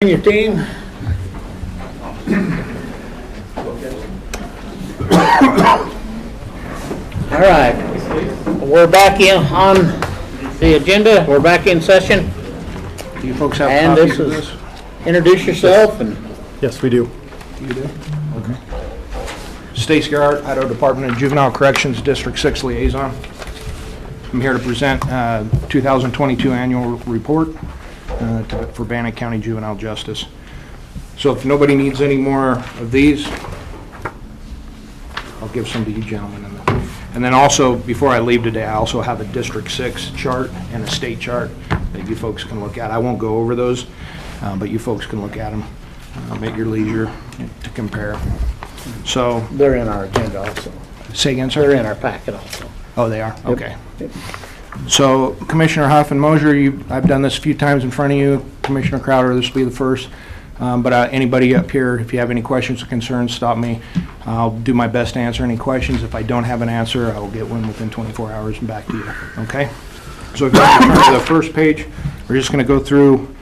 and your team. All right, we're back in on the agenda. We're back in session. Do you folks have And copies of this? Introduce yourself and Yes, we do. You do? Okay. Stacy Garrett, Idaho Department of Juvenile Corrections, District 6 Liaison. I'm here to present 2022 annual report for Bannock County Juvenile Justice. So if nobody needs any more of these, I'll give some to you gentlemen. And then also, before I leave today, I also have a District 6 chart and a state chart that you folks can look at. I won't go over those, but you folks can look at them at your leisure to compare. So, they're in our agenda also. say again, sir? They're in our packet also. Oh, they are? Yep. Okay. So, Commissioner Huff and Mosier, I've done this a few times in front of you. Commissioner Crowder, this will be the first. But anybody up here, if you have any questions or concerns, stop me. I'll do my best to answer any questions. If I don't have an answer, I'll get one within 24 hours and back to you. Okay? So if you turn to the first page, we're just going to go through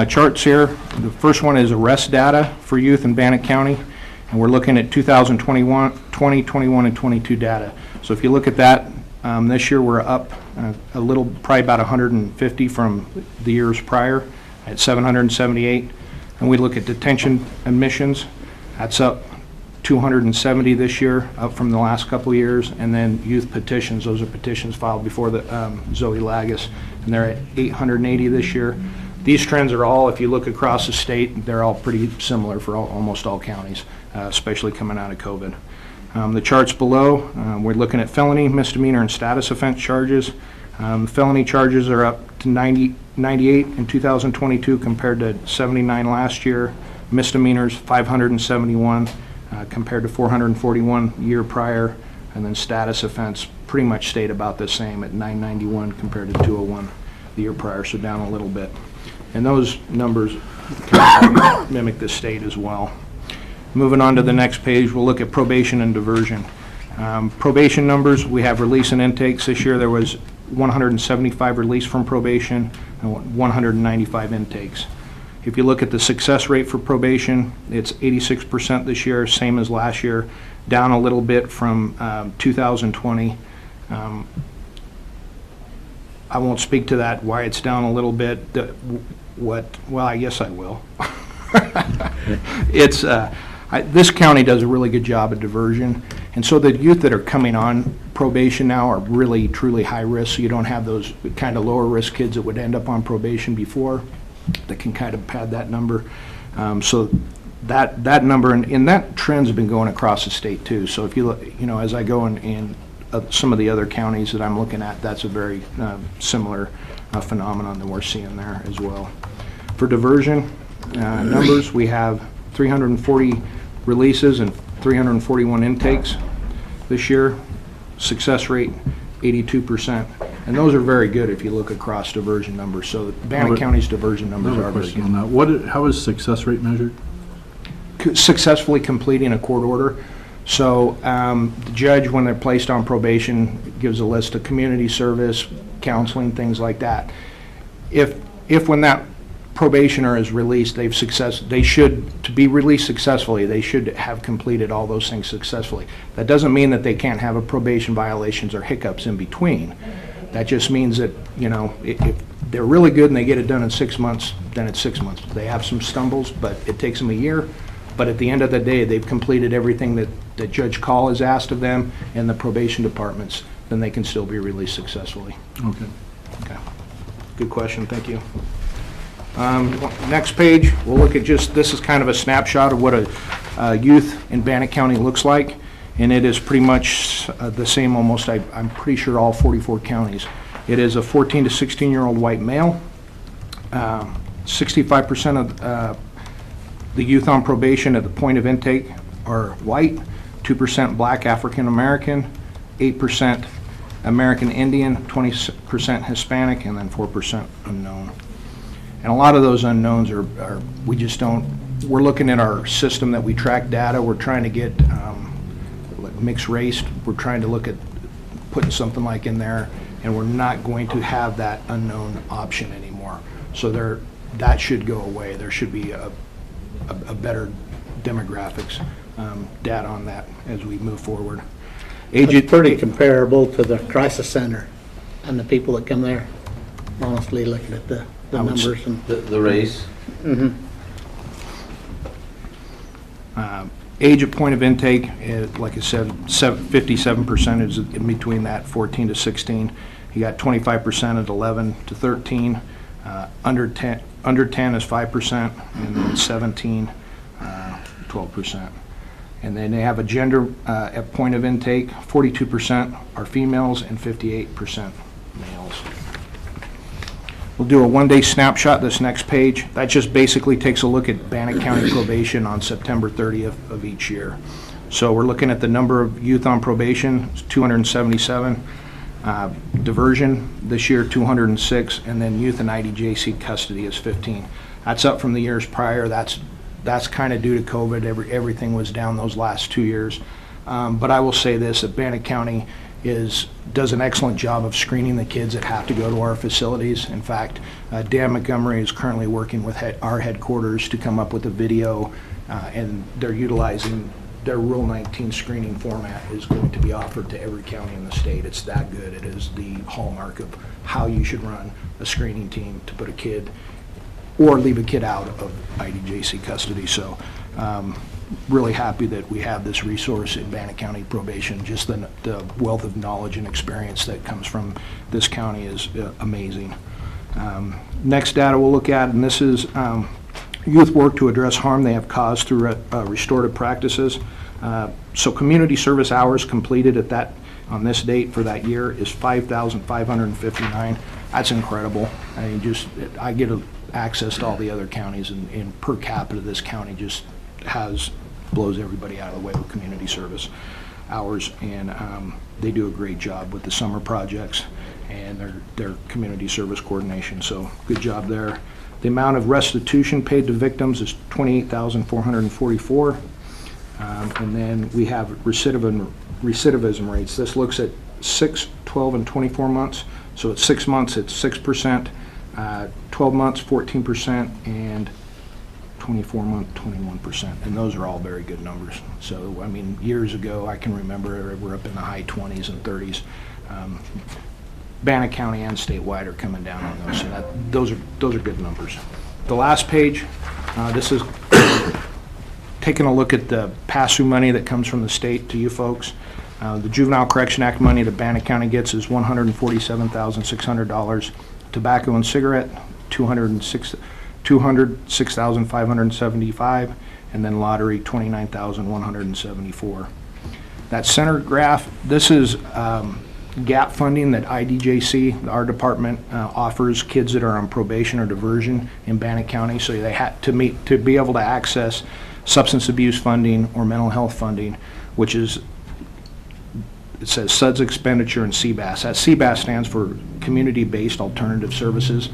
charts here. The first one is arrest data for youth in Bannock County. And we're looking at 2021, 20, 21, and 22 data. So if you look at that, this year we're up a little, probably about 150 from the years prior at 778. And we look at detention admissions, that's up 270 this year, up from the last couple of years. And then youth petitions, those are petitions filed before the Zoe Lagus, and they're at 880 this year. These trends are all, if you look across the state, they're all pretty similar for almost all counties, especially coming out of COVID. The charts below, we're looking at felony, misdemeanor, and status offense charges. Felony charges are up to 98 in 2022 compared to 79 last year. Misdemeanors, 571 compared to 441 year prior. And then status offense pretty much stayed about the same at 991 compared to 201 the year prior, so down a little bit. And those numbers mimic the state as well. Moving on to the next page, we'll look at probation and diversion. Probation numbers, we have release and intakes. This year there was 175 released from probation and 195 intakes. If you look at the success rate for probation, it's 86% this year, same as last year, down a little bit from 2020. I won't speak to that, why it's down a little bit. Well, I guess I will. It's this county does a really good job at diversion, and so the youth that are coming on probation now are really truly high risk, so you don't have those kind of lower risk kids that would end up on probation before that can kind of pad that number. So that number, and that trend's been going across the state too. So if you look, as I go in some of the other counties that I'm looking at, that's a very similar phenomenon that we're seeing there as well. For diversion numbers, we have 340 releases and 341 intakes this year. Success rate 82%, and those are very good if you look across diversion numbers. So Bannock County's diversion numbers are very good. On that. How is success rate measured? Successfully completing a court order. So the judge, when they're placed on probation, gives a list of community service, counseling, things like that. If when that probationer is released, to be released successfully, they should have completed all those things successfully. That doesn't mean that they can't have a probation violations or hiccups in between. That just means that, if they're really good and they get it done in 6 months, then it's 6 months. They have some stumbles, but it takes them a year. But at the end of the day, they've completed everything that Judge Call has asked of them and the probation departments, then they can still be released successfully. Okay. Okay. Good question, thank you. Next page, we'll look at this is kind of a snapshot of what a youth in Bannock County looks like, and it is pretty much the same almost, I'm pretty sure, all 44 counties. It is a 14 to 16-year-old white male. 65% of the youth on probation at the point of intake are white, 2% black African American, 8% American Indian, 20% Hispanic, and then 4% unknown. And a lot of those unknowns we're looking at our system that we track data. We're trying to get mixed race. We're trying to look at putting something like in there, and we're not going to have that unknown option anymore. So that should go away. There should be a better demographics data on that as we move forward. It's pretty comparable to the crisis center and the people that come there, honestly, looking at the numbers. And The race? Age at point of intake, like I said, 57% is in between that 14 to 16. You got 25% at 11 to 13. Under 10 is 5%, and then 17, 12%. And then they have a gender at point of intake. 42% are females and 58% males. We'll do a one-day snapshot, this next page. That just basically takes a look at Bannock County probation on September 30th of each year. So we're looking at the number of youth on probation, it's 277. Diversion this year, 206, and then youth in IDJC custody is 15. That's up from the years prior. That's kind of due to COVID. Everything was down those last 2 years. But I will say this, that Bannock County does an excellent job of screening the kids that have to go to our facilities. In fact, Dan Montgomery is currently working with our headquarters to come up with a video, and they're utilizing their Rule 19 screening format is going to be offered to every county in the state. It's that good. It is the hallmark of how you should run a screening team to put a kid or leave a kid out of IDJC custody. So really happy that we have this resource in Bannock County probation. Just the wealth of knowledge and experience that comes from this county is amazing. Next data we'll look at, and this is youth work to address harm they have caused through restorative practices. So community service hours completed on this date for that year is 5,559. That's incredible. I mean, I get access to all the other counties, and per capita this county just blows everybody out of the way with community service hours, and they do a great job with the summer projects and their community service coordination, so good job there. The amount of restitution paid to victims is $28,444, and then we have recidivism rates. This looks at 6, 12, and 24 months, so at 6 months it's 6%, 12 months 14%, and 24 month 21%, and those are all very good numbers. So I mean, years ago I can remember we're up in the high 20s and 30s. Bannock County and statewide are coming down on those, so those are good numbers. The last page, this is taking a look at the pass-through money that comes from the state to you folks. The Juvenile Correction Act money that Bannock County gets is $147,600. Tobacco and cigarette, $206,575, and then lottery, $29,174. That center graph, this is gap funding that IDJC, our department, offers kids that are on probation or diversion in Bannock County. So they had to be able to access substance abuse funding or mental health funding, which is, it says SUDS expenditure and CBAS. That CBAS stands for Community-Based Alternative Services.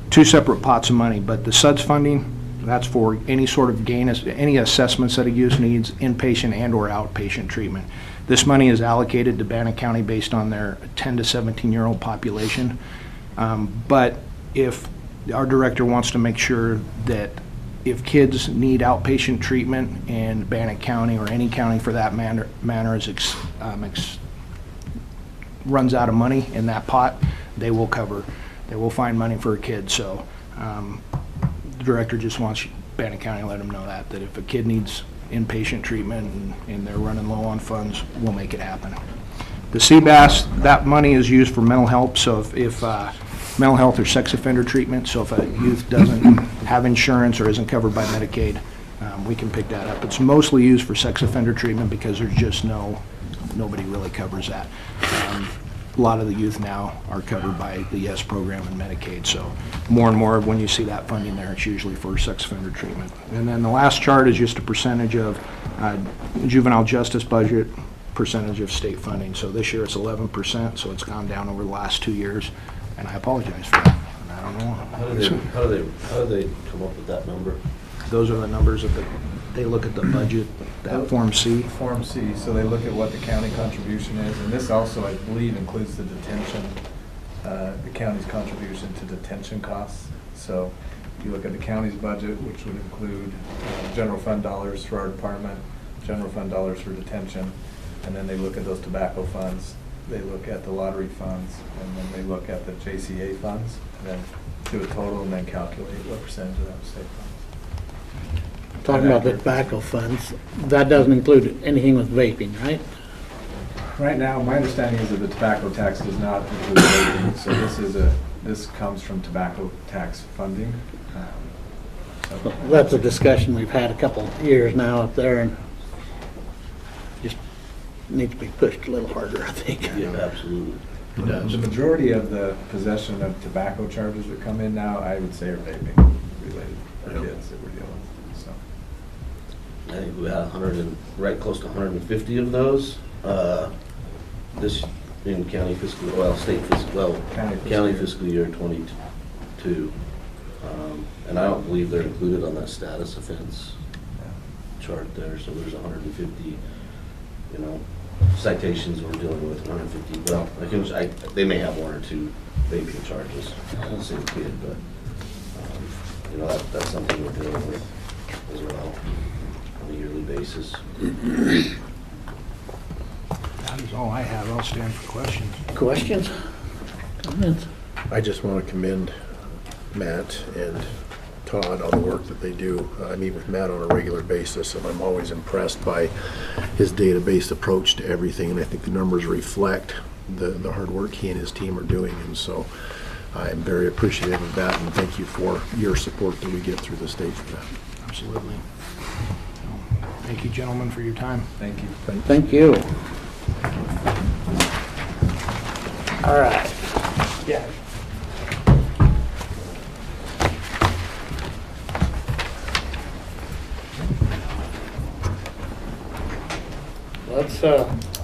Two separate pots of money, but the SUDS funding, that's for any sort of any assessments that a youth needs, inpatient and or outpatient treatment. This money is allocated to Bannock County based on their 10 to 17-year-old population. But if our director wants to make sure that if kids need outpatient treatment in Bannock County or any county for that matter runs out of money in that pot, they will find money for a kid. So the director just wants Bannock County to let them know that if a kid needs inpatient treatment and they're running low on funds, we'll make it happen. The CBAS, that money is used for mental health. So if mental health or sex offender treatment, so if a youth doesn't have insurance or isn't covered by Medicaid, we can pick that up. It's mostly used for sex offender treatment because there's just nobody really covers that. A lot of the youth now are covered by the YES program and Medicaid, so more and more when you see that funding there, it's usually for sex offender treatment. And then the last chart is just a percentage of juvenile justice budget, percentage of state funding. So this year it's 11%, so it's gone down over the last 2 years, and I apologize for that. And I don't know. How do they come up with that number? Those are the numbers of they look at the budget, that Form C. Form C, so they look at what the county contribution is, and this also, I believe, includes the detention, the county's contribution to detention costs. So You look at the county's budget, which would include general fund dollars for our department, general fund dollars for detention, and then they look at those tobacco funds, they look at the lottery funds, and then they look at the JCA funds, and then do a total and then calculate what percentage of that was state funds. Talking about the tobacco funds, that doesn't include anything with vaping, right? Right now, my understanding is that the tobacco tax does not include vaping, so this comes from tobacco tax funding. So- That's a discussion we've had a couple of years now up there, and just needs to be pushed a little harder, I think. Yeah, absolutely. The majority of the possession of tobacco charges that come in now, I would say, are vaping related, or kids that we're dealing with, so. I think we had right close to 150 of those, this in county fiscal, state fiscal, county fiscal year 22. And I don't believe they're included on that status offense chart there, so there's 150, citations we're dealing with, 150. Well, they may have one or two vaping charges, same kid, but, that's something we're dealing with as well on a yearly basis. That is all I have. I'll stand for questions. Questions? Comments? I just want to commend Matt and Todd on the work that they do. I meet with Matt on a regular basis, and I'm always impressed by his database approach to everything, and I think the numbers reflect the hard work he and his team are doing, and so I'm very appreciative of that, and thank you for your support that we get through the state for that. Absolutely. Thank you, gentlemen, for your time. Thank you. Thank you. All right. Yeah.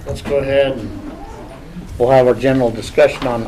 Let's go ahead and we'll have our general discussion on